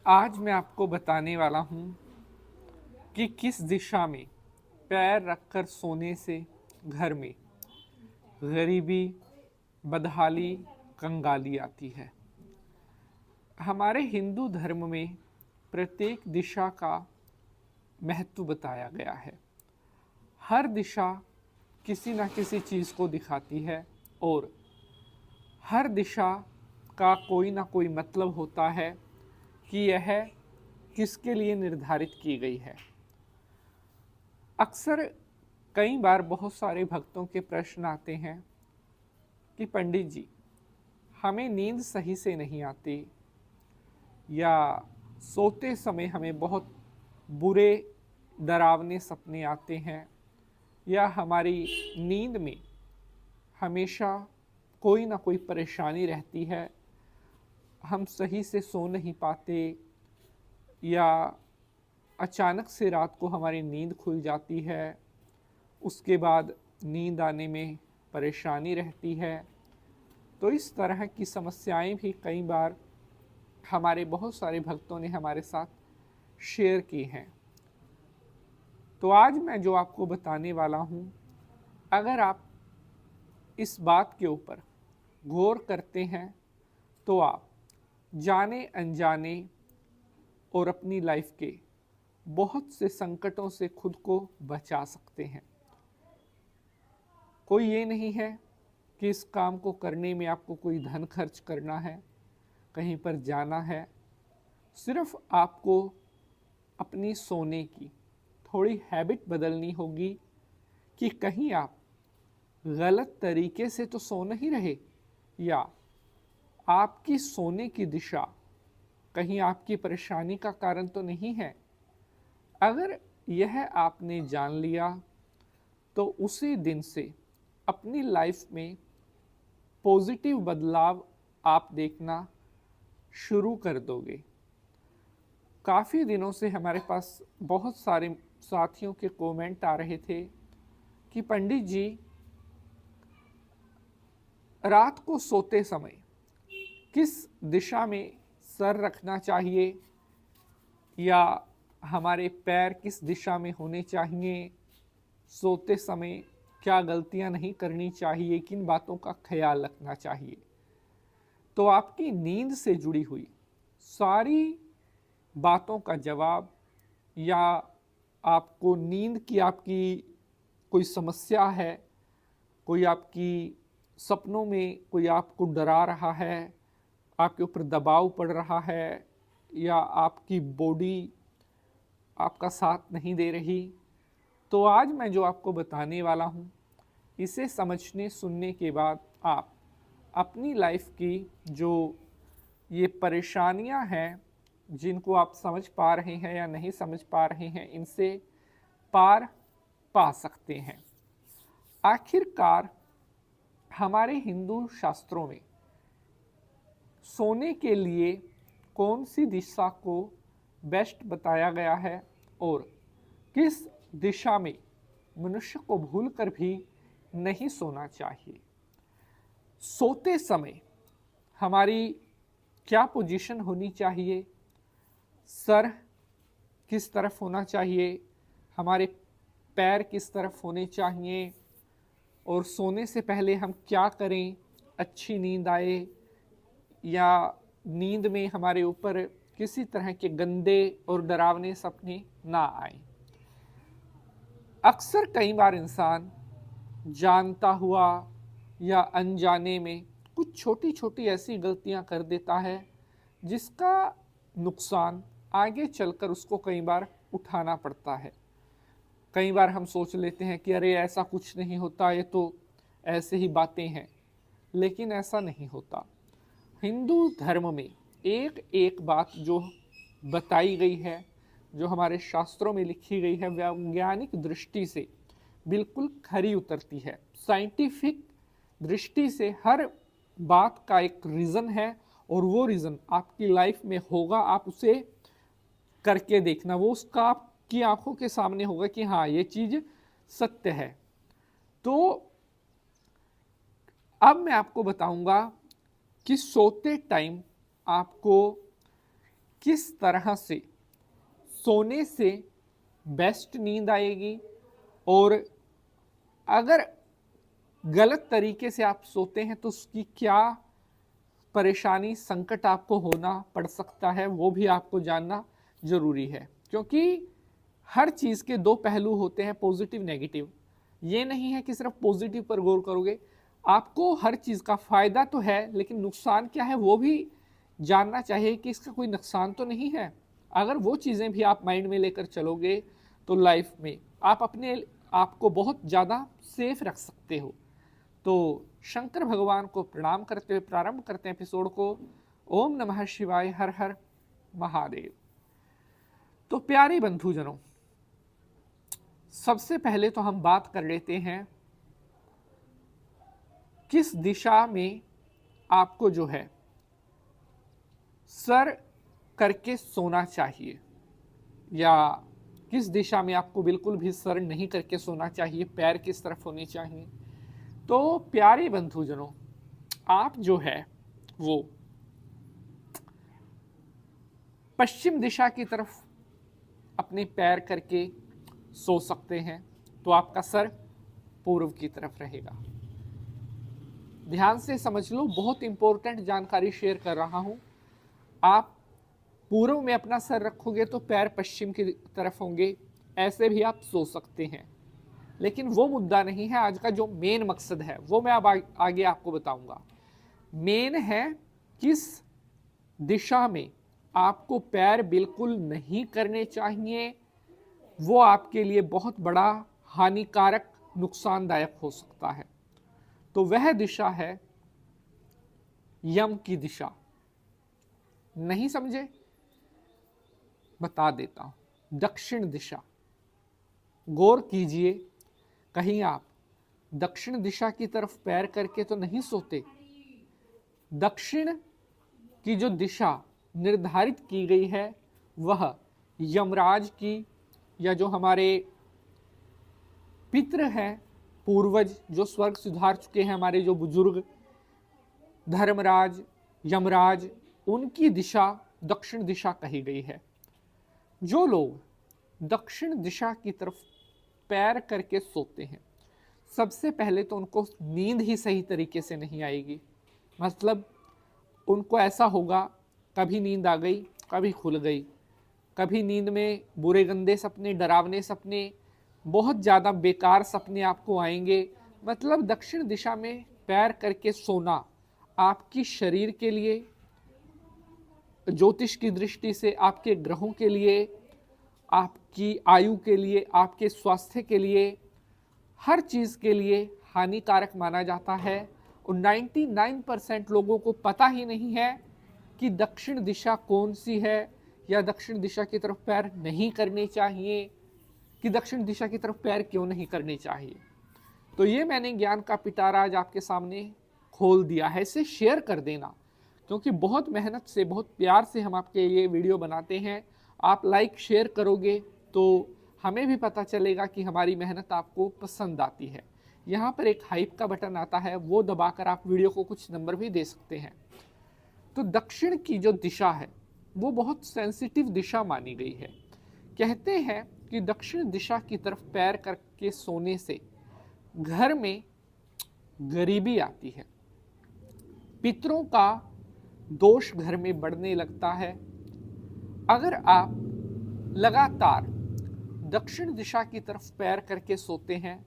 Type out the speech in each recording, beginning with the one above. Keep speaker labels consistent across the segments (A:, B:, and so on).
A: आज मैं आपको बताने वाला हूँ कि किस दिशा में पैर रखकर सोने से घर में गरीबी, बदहाली, कंगाली आती है। हमारे हिंदू धर्म में प्रत्येक दिशा का महत्व बताया गया है। हर दिशा किसी न किसी चीज़ को दिखाती है और हर दिशा का कोई ना कोई मतलब होता है कि यह किसके लिए निर्धारित की गई है। अक्सर कई बार बहुत सारे भक्तों के प्रश्न आते हैं कि पंडित जी, हमें नींद सही से नहीं आती, या सोते समय हमें बहुत बुरे डरावने सपने आते हैं, या हमारी नींद में हमेशा कोई ना कोई परेशानी रहती है, हम सही से सो नहीं पाते, या अचानक से रात को हमारी नींद खुल जाती है, उसके बाद नींद आने में परेशानी रहती है। तो इस तरह की समस्याएं भी कई बार हमारे बहुत सारे भक्तों ने हमारे साथ शेयर की हैं। तो आज मैं जो आपको बताने वाला हूँ, अगर आप इस बात के ऊपर गौर करते हैं तो आप जाने अनजाने और अपनी लाइफ के बहुत से संकटों से खुद को बचा सकते हैं। कोई ये नहीं है कि इस काम को करने में आपको कोई धन खर्च करना है, कहीं पर जाना है। सिर्फ आपको अपनी सोने की थोड़ी हैबिट बदलनी होगी कि कहीं आप गलत तरीके से तो सो नहीं रहे, या आपकी सोने की दिशा कहीं आपकी परेशानी का कारण तो नहीं है। अगर यह आपने जान लिया तो उसी दिन से अपनी लाइफ में पॉजिटिव बदलाव आप देखना शुरू कर दोगे। काफ़ी दिनों से हमारे पास बहुत सारे साथियों के कमेंट आ रहे थे कि पंडित जी, रात को सोते समय किस दिशा में सर रखना चाहिए, या हमारे पैर किस दिशा में होने चाहिए, सोते समय क्या गलतियां नहीं करनी चाहिए, किन बातों का ख्याल रखना चाहिए। तो आपकी नींद से जुड़ी हुई सारी बातों का जवाब, या आपको नींद की आपकी कोई समस्या है, कोई आपकी सपनों में कोई आपको डरा रहा है, आपके ऊपर दबाव पड़ रहा है, या आपकी बॉडी आपका साथ नहीं दे रही, तो आज मैं जो आपको बताने वाला हूँ, इसे समझने सुनने के बाद आप अपनी लाइफ की जो ये परेशानियां हैं, जिनको आप समझ पा रहे हैं या नहीं समझ पा रहे हैं, इनसे पार पा सकते हैं। आखिरकार हमारे हिंदू शास्त्रों में सोने के लिए कौन सी दिशा को बेस्ट बताया गया है, और किस दिशा में मनुष्य को भूलकर भी नहीं सोना चाहिए। सोते समय हमारी क्या पोजीशन होनी चाहिए, सर किस तरफ होना चाहिए, हमारे पैर किस तरफ होने चाहिए, और सोने से पहले हम क्या करें अच्छी नींद आए, या नींद में हमारे ऊपर किसी तरह के गंदे और डरावने सपने ना आए। अक्सर कई बार इंसान जानता हुआ या अनजाने में कुछ छोटी छोटी ऐसी गलतियां कर देता है जिसका नुकसान आगे चलकर उसको कई बार उठाना पड़ता है। कई बार हम सोच लेते हैं कि अरे ऐसा कुछ नहीं होता, ये तो ऐसे ही बातें हैं, लेकिन ऐसा नहीं होता। हिंदू धर्म में एक एक बात जो बताई गई है, जो हमारे शास्त्रों में लिखी गई है, वैज्ञानिक दृष्टि से बिल्कुल खरी उतरती है। साइंटिफिक दृष्टि से हर बात का एक रीज़न है, और वो रीज़न आपकी लाइफ में होगा। आप उसे करके देखना, वो उसका आपकी आंखों के सामने होगा कि हाँ, ये चीज़ सत्य है। तो अब मैं आपको बताऊंगा कि सोते टाइम आपको किस तरह से सोने से बेस्ट नींद आएगी, और अगर गलत तरीके से आप सोते हैं तो उसकी क्या परेशानी संकट आपको होना पड़ सकता है, वो भी आपको जानना जरूरी है। क्योंकि हर चीज़ के दो पहलू होते हैं, पॉजिटिव नेगेटिव। ये नहीं है कि सिर्फ पॉजिटिव पर गौर करोगे, आपको हर चीज़ का फ़ायदा तो है लेकिन नुकसान क्या है वो भी जानना चाहिए कि इसका कोई नुकसान तो नहीं है। अगर वो चीज़ें भी आप माइंड में लेकर चलोगे तो लाइफ में आप अपने आप को बहुत ज़्यादा सेफ रख सकते हो। तो शंकर भगवान को प्रणाम करते हुए प्रारंभ करते हैं एपिसोड को। ओम नमः शिवाय, हर हर महादेव। तो प्यारे बंधुजनों, सबसे पहले तो हम बात कर लेते हैं किस दिशा में आपको जो है सर करके सोना चाहिए, या किस दिशा में आपको बिल्कुल भी सर नहीं करके सोना चाहिए, पैर किस तरफ होने चाहिए। तो प्यारे बंधुजनों, आप जो है वो पश्चिम दिशा की तरफ अपने पैर करके सो सकते हैं, तो आपका सर पूर्व की तरफ रहेगा। ध्यान से समझ लो, बहुत इंपॉर्टेंट जानकारी शेयर कर रहा हूं। आप पूर्व में अपना सर रखोगे तो पैर पश्चिम की तरफ होंगे, ऐसे भी आप सो सकते हैं। लेकिन वो मुद्दा नहीं है आज का। जो मेन मकसद है वो मैं अब आगे आपको बताऊंगा। मेन है किस दिशा में आपको पैर बिल्कुल नहीं करने चाहिए, वो आपके लिए बहुत बड़ा हानिकारक नुकसानदायक हो सकता है। तो वह दिशा है यम की दिशा। नहीं समझे? बता देता हूं। दक्षिण दिशा। गौर कीजिए, कहीं आप दक्षिण दिशा की तरफ पैर करके तो नहीं सोते। दक्षिण की जो दिशा निर्धारित की गई है वह यमराज की, या जो हमारे पितृ हैं, पूर्वज जो स्वर्ग सुधार चुके हैं, हमारे जो बुजुर्ग धर्मराज, यमराज, उनकी दिशा दक्षिण दिशा कही गई है। जो लोग दक्षिण दिशा की तरफ पैर करके सोते हैं, सबसे पहले तो उनको नींद ही सही तरीके से नहीं आएगी। मतलब उनको ऐसा होगा, कभी नींद आ गई, कभी खुल गई, कभी नींद में बुरे गंदे सपने, डरावने सपने, बहुत ज़्यादा बेकार सपने आपको आएंगे। मतलब दक्षिण दिशा में पैर करके सोना आपकी शरीर के लिए, ज्योतिष की दृष्टि से, आपके ग्रहों के लिए, आपकी आयु के लिए, आपके स्वास्थ्य के लिए, हर चीज़ के लिए हानिकारक माना जाता है। और 99% लोगों को पता ही नहीं है कि दक्षिण दिशा कौन सी है, या दक्षिण दिशा की तरफ पैर नहीं करने चाहिए, कि दक्षिण दिशा की तरफ पैर क्यों नहीं करने चाहिए। तो ये मैंने ज्ञान का पिटारा आज आपके सामने खोल दिया है। इसे शेयर कर देना, क्योंकि बहुत मेहनत से, बहुत प्यार से हम आपके लिए वीडियो बनाते हैं। आप लाइक शेयर करोगे तो हमें भी पता चलेगा कि हमारी मेहनत आपको पसंद आती है। यहाँ पर एक हाइप का बटन आता है, वो दबाकर आप वीडियो को कुछ नंबर भी दे सकते हैं। तो दक्षिण की जो दिशा है वो बहुत सेंसिटिव दिशा मानी गई है। कहते हैं कि दक्षिण दिशा की तरफ पैर करके सोने से घर में गरीबी आती है, पितरों का दोष घर में बढ़ने लगता है। अगर आप लगातार दक्षिण दिशा की तरफ पैर करके सोते हैं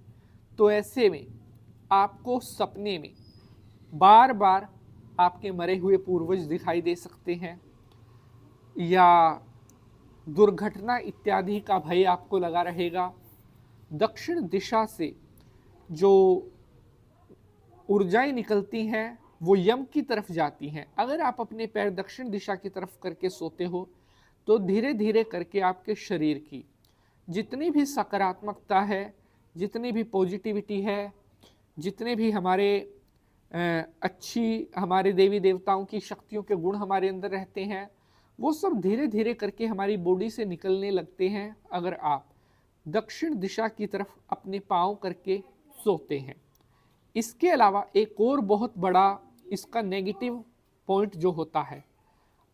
A: तो ऐसे में आपको सपने में बार बार आपके मरे हुए पूर्वज दिखाई दे सकते हैं, या दुर्घटना इत्यादि का भय आपको लगा रहेगा। दक्षिण दिशा से जो ऊर्जाएं निकलती हैं वो यम की तरफ जाती हैं। अगर आप अपने पैर दक्षिण दिशा की तरफ करके सोते हो तो धीरे धीरे करके आपके शरीर की जितनी भी सकारात्मकता है, जितनी भी पॉजिटिविटी है, जितने भी हमारे अच्छी हमारे देवी देवताओं की शक्तियों के गुण हमारे अंदर रहते हैं, वो सब धीरे धीरे करके हमारी बॉडी से निकलने लगते हैं अगर आप दक्षिण दिशा की तरफ अपने पाँव करके सोते हैं। इसके अलावा एक और बहुत बड़ा इसका नेगेटिव पॉइंट जो होता है,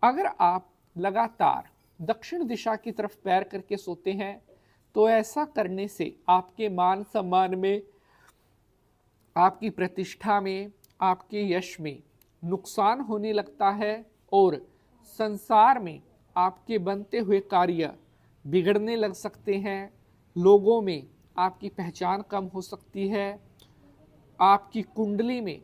A: अगर आप लगातार दक्षिण दिशा की तरफ पैर करके सोते हैं तो ऐसा करने से आपके मान सम्मान में, आपकी प्रतिष्ठा में, आपके यश में नुकसान होने लगता है और संसार में आपके बनते हुए कार्य बिगड़ने लग सकते हैं। लोगों में आपकी पहचान कम हो सकती है। आपकी कुंडली में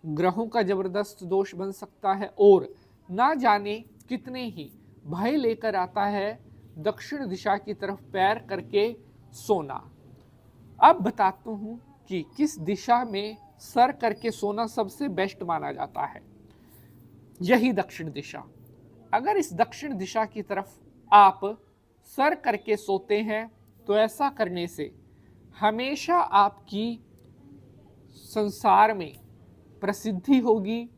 A: ग्रहों का जबरदस्त दोष बन सकता है और ना जाने कितने ही भय लेकर आता है दक्षिण दिशा की तरफ पैर करके सोना। अब बताता हूं कि किस दिशा में सर करके सोना सबसे बेस्ट माना जाता है। यही दक्षिण दिशा। अगर इस दक्षिण दिशा की तरफ आप सर करके सोते हैं तो ऐसा करने से हमेशा आपकी संसार में प्रसिद्धि होगी,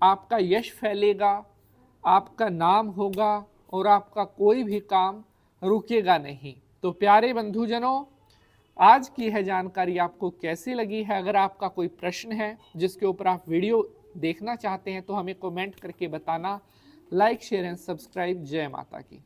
A: आपका यश फैलेगा, आपका नाम होगा और आपका कोई भी काम रुकेगा नहीं। तो प्यारे बंधुजनों, आज की यह जानकारी आपको कैसी लगी है? अगर आपका कोई प्रश्न है जिसके ऊपर आप वीडियो देखना चाहते हैं तो हमें कमेंट करके बताना। Like, share and subscribe. जय माता की।